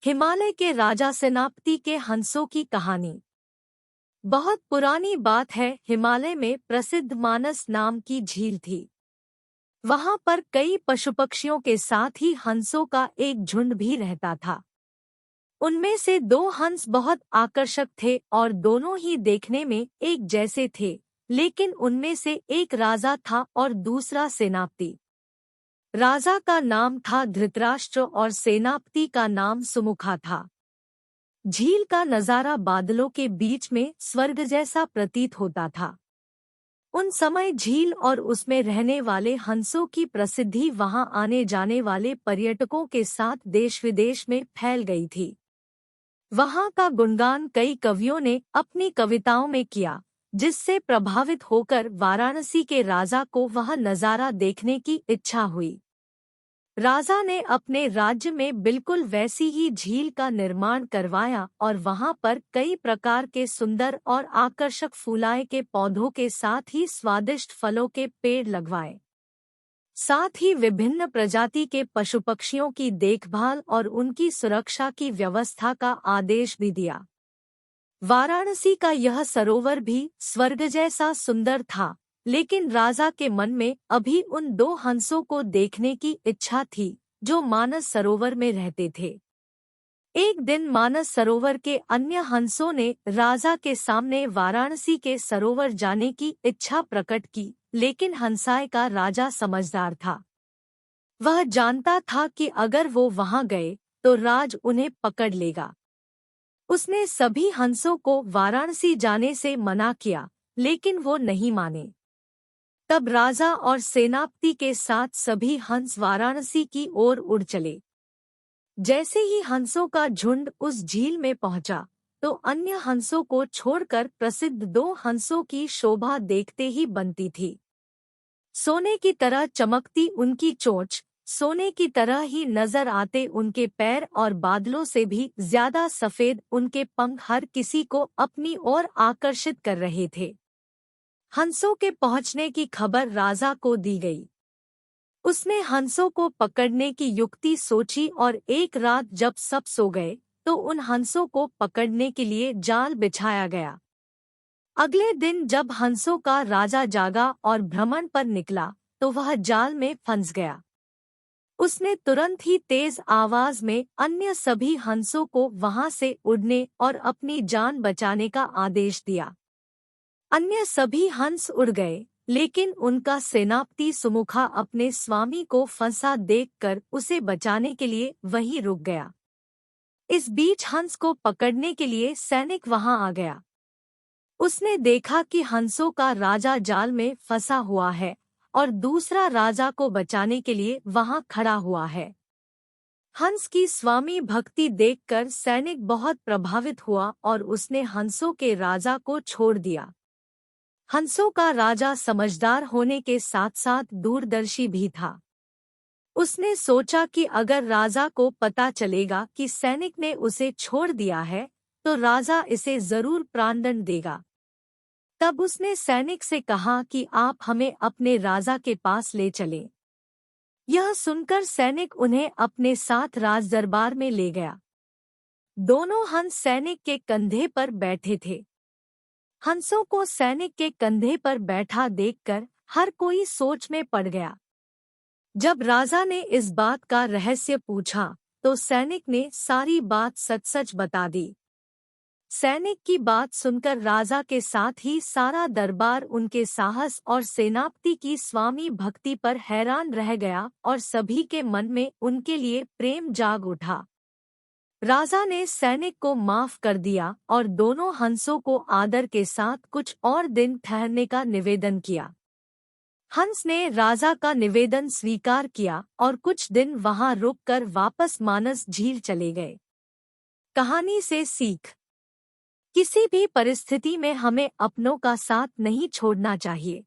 हिमालय के राजा सेनापति के हंसों की कहानी। बहुत पुरानी बात है, हिमालय में प्रसिद्ध मानस नाम की झील थी। वहां पर कई पशु पक्षियों के साथ ही हंसों का एक झुंड भी रहता था। उनमें से दो हंस बहुत आकर्षक थे और दोनों ही देखने में एक जैसे थे, लेकिन उनमें से एक राजा था और दूसरा सेनापति। राजा का नाम था धृतराष्ट्र और सेनापति का नाम सुमुखा था। झील का नजारा बादलों के बीच में स्वर्ग जैसा प्रतीत होता था। उन समय झील और उसमें रहने वाले हंसों की प्रसिद्धि वहां आने जाने वाले पर्यटकों के साथ देश विदेश में फैल गई थी। वहां का गुणगान कई कवियों ने अपनी कविताओं में किया, जिससे प्रभावित होकर वाराणसी के राजा को वह नजारा देखने की इच्छा हुई। राजा ने अपने राज्य में बिल्कुल वैसी ही झील का निर्माण करवाया और वहां पर कई प्रकार के सुंदर और आकर्षक फूलाए के पौधों के साथ ही स्वादिष्ट फलों के पेड़ लगवाए। साथ ही विभिन्न प्रजाति के पशु पक्षियों की देखभाल और उनकी सुरक्षा की व्यवस्था का आदेश भी दिया। वाराणसी का यह सरोवर भी स्वर्ग जैसा सुंदर था, लेकिन राजा के मन में अभी उन दो हंसों को देखने की इच्छा थी जो मानस सरोवर में रहते थे। एक दिन मानस सरोवर के अन्य हंसों ने राजा के सामने वाराणसी के सरोवर जाने की इच्छा प्रकट की, लेकिन हंसाए का राजा समझदार था। वह जानता था कि अगर वो वहां गए तो राज उन्हें पकड़ लेगा। उसने सभी हंसों को वाराणसी जाने से मना किया, लेकिन वो नहीं माने। तब राजा और सेनापति के साथ सभी हंस वाराणसी की ओर उड़ चले। जैसे ही हंसों का झुंड उस झील में पहुंचा, तो अन्य हंसों को छोड़कर प्रसिद्ध दो हंसों की शोभा देखते ही बनती थी। सोने की तरह चमकती उनकी चोंच, सोने की तरह ही नजर आते उनके पैर और बादलों से भी ज्यादा सफेद उनके पंख हर किसी को अपनी ओर आकर्षित कर रहे थे। हंसों के पहुंचने की खबर राजा को दी गई। उसने हंसों को पकड़ने की युक्ति सोची और एक रात जब सब सो गए तो उन हंसों को पकड़ने के लिए जाल बिछाया गया। अगले दिन जब हंसों का राजा जागा और भ्रमण पर निकला तो वह जाल में फंस गया। उसने तुरंत ही तेज आवाज में अन्य सभी हंसों को वहां से उड़ने और अपनी जान बचाने का आदेश दिया। अन्य सभी हंस उड़ गए, लेकिन उनका सेनापति सुमुखा अपने स्वामी को फंसा देखकर उसे बचाने के लिए वहीं रुक गया। इस बीच हंस को पकड़ने के लिए सैनिक वहां आ गया। उसने देखा कि हंसों का राजा जाल में फंसा हुआ है और दूसरा राजा को बचाने के लिए वहां खड़ा हुआ है। हंस की स्वामी भक्ति देखकर सैनिक बहुत प्रभावित हुआ और उसने हंसों के राजा को छोड़ दिया। हंसों का राजा समझदार होने के साथ साथ दूरदर्शी भी था। उसने सोचा कि अगर राजा को पता चलेगा कि सैनिक ने उसे छोड़ दिया है तो राजा इसे जरूर प्राणदंड देगा। तब उसने सैनिक से कहा कि आप हमें अपने राजा के पास ले चलें। यह सुनकर सैनिक उन्हें अपने साथ राजदरबार में ले गया। दोनों हंस सैनिक के कंधे पर बैठे थे। हंसों को सैनिक के कंधे पर बैठा देखकर हर कोई सोच में पड़ गया। जब राजा ने इस बात का रहस्य पूछा तो सैनिक ने सारी बात सच सच बता दी। सैनिक की बात सुनकर राजा के साथ ही सारा दरबार उनके साहस और सेनापति की स्वामी भक्ति पर हैरान रह गया और सभी के मन में उनके लिए प्रेम जाग उठा। राजा ने सैनिक को माफ कर दिया और दोनों हंसों को आदर के साथ कुछ और दिन ठहरने का निवेदन किया। हंस ने राजा का निवेदन स्वीकार किया और कुछ दिन वहां रुककर वापस मानस झील चले गए। कहानी से सीख: किसी भी परिस्थिति में हमें अपनों का साथ नहीं छोड़ना चाहिए।